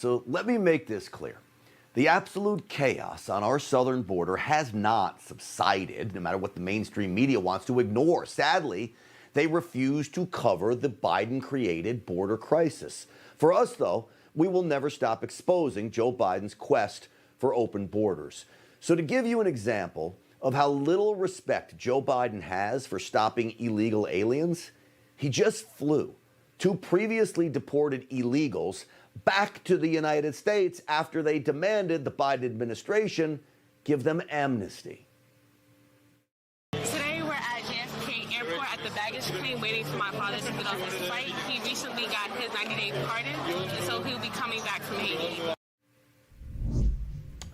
So let me make this clear. The absolute chaos on our southern border has not subsided, no matter what the mainstream media wants to ignore. Sadly, they refuse to cover the Biden-created border crisis. For us, though, we will never stop exposing Joe Biden's quest for open borders. So to give you an example of how little respect Joe Biden has for stopping illegal aliens, he just flew two previously deported illegals back to the United States after they demanded the Biden administration give them amnesty. Today we're at JFK Airport at the baggage claim waiting for my father to get off his flight. He recently got his 90-day pardon, and so he'll be coming back from Haiti.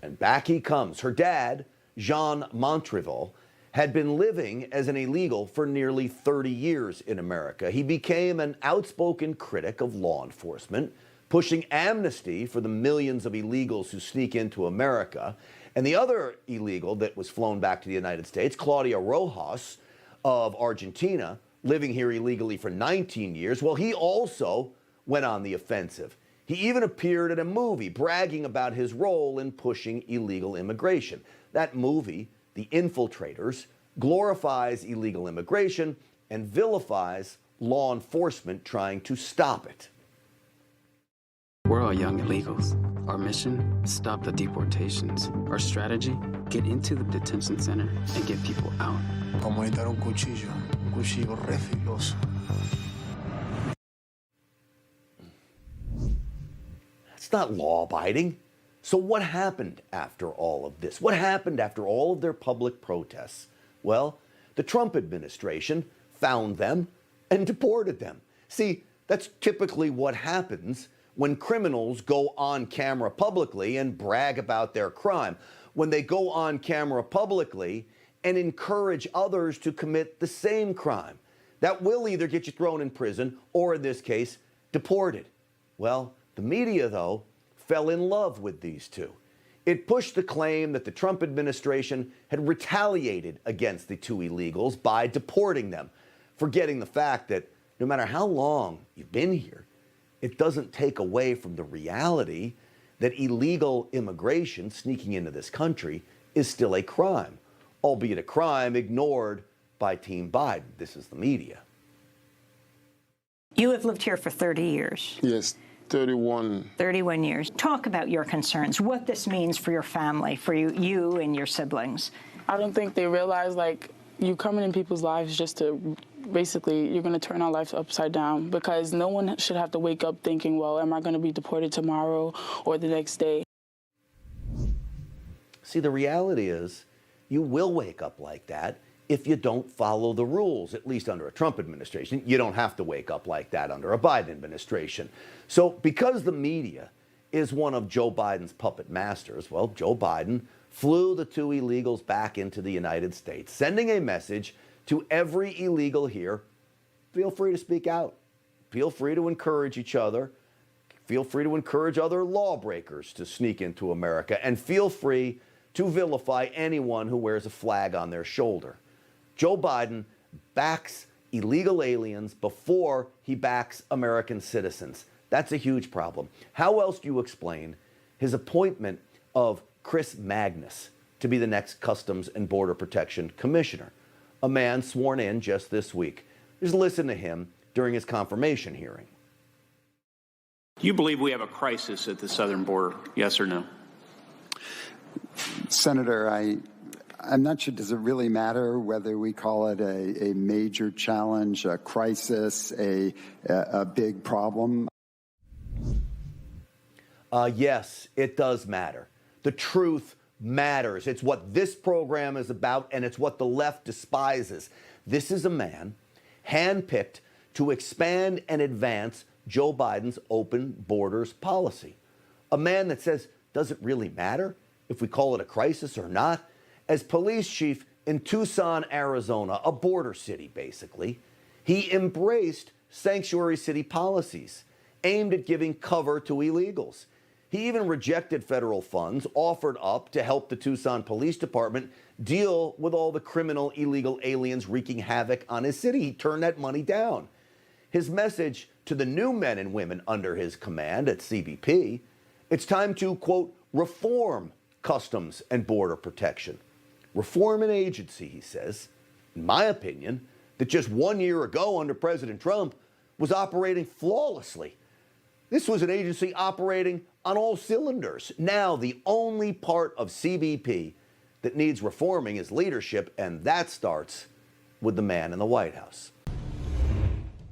And back he comes. Her dad, Jean Montreville, had been living as an illegal for nearly 30 years in America. He became an outspoken critic of law enforcement, pushing amnesty for the millions of illegals who sneak into America. And the other illegal that was flown back to the United States, Claudia Rojas of Argentina, living here illegally for 19 years, well, he also went on the offensive. He even appeared in a movie bragging about his role in pushing illegal immigration. That movie, The Infiltrators, glorifies illegal immigration and vilifies law enforcement trying to stop it. We're all young illegals. Our mission, stop the deportations. Our strategy, get into the detention center and get people out. Como editar un cuchillo re filoso. It's not law-abiding. So what happened after all of this? What happened after all of their public protests? Well, the Trump administration found them and deported them. See, that's typically what happens when criminals go on camera publicly and brag about their crime. When they go on camera publicly and encourage others to commit the same crime. That will either get you thrown in prison or, in this case, deported. Well, the media, though, fell in love with these two. It pushed the claim that the Trump administration had retaliated against the two illegals by deporting them, forgetting the fact that no matter how long you've been here, it doesn't take away from the reality that illegal immigration sneaking into this country is still a crime, albeit a crime ignored by Team Biden. This is the media. You have lived here for 30 years. Yes, 31. 31 years. Talk about your concerns, what this means for your family, for you and your siblings. I don't think they realize, like, you coming in people's lives just to, basically, you're going to turn our lives upside down, because no one should have to wake up thinking, well, am I going to be deported tomorrow or the next day? See, the reality is you will wake up like that if you don't follow the rules, at least under a Trump administration. You don't have to wake up like that under a Biden administration. So because the media is one of Joe Biden's puppet masters, well, Joe Biden flew the two illegals back into the United States, sending a message to every illegal here: feel free to speak out. Feel free to encourage each other. Feel free to encourage other lawbreakers to sneak into America, and feel free to vilify anyone who wears a flag on their shoulder. Joe Biden backs illegal aliens before he backs American citizens. That's a huge problem. How else do you explain his appointment of Chris Magnus to be the next Customs and Border Protection Commissioner, a man sworn in just this week? Just listen to him during his confirmation hearing. You believe we have a crisis at the southern border, yes or no? Senator, I'm not sure, does it really matter whether we call it a major challenge, a crisis, a big problem? Yes, it does matter. The truth matters. It's what this program is about, and it's what the left despises. This is a man handpicked to expand and advance Joe Biden's open borders policy. A man that says, does it really matter if we call it a crisis or not? As police chief in Tucson, Arizona, a border city basically, he embraced sanctuary city policies aimed at giving cover to illegals. He even rejected federal funds offered up to help the Tucson Police Department deal with all the criminal illegal aliens wreaking havoc on his city. He turned that money down. His message to the new men and women under his command at CBP It's time to, quote, reform Customs and Border Protection. Reform an agency, he says, in my opinion, that just 1 year ago under President Trump was operating flawlessly. This was an agency operating on all cylinders. Now the only part of CBP that needs reforming is leadership, and that starts with the man in the White House.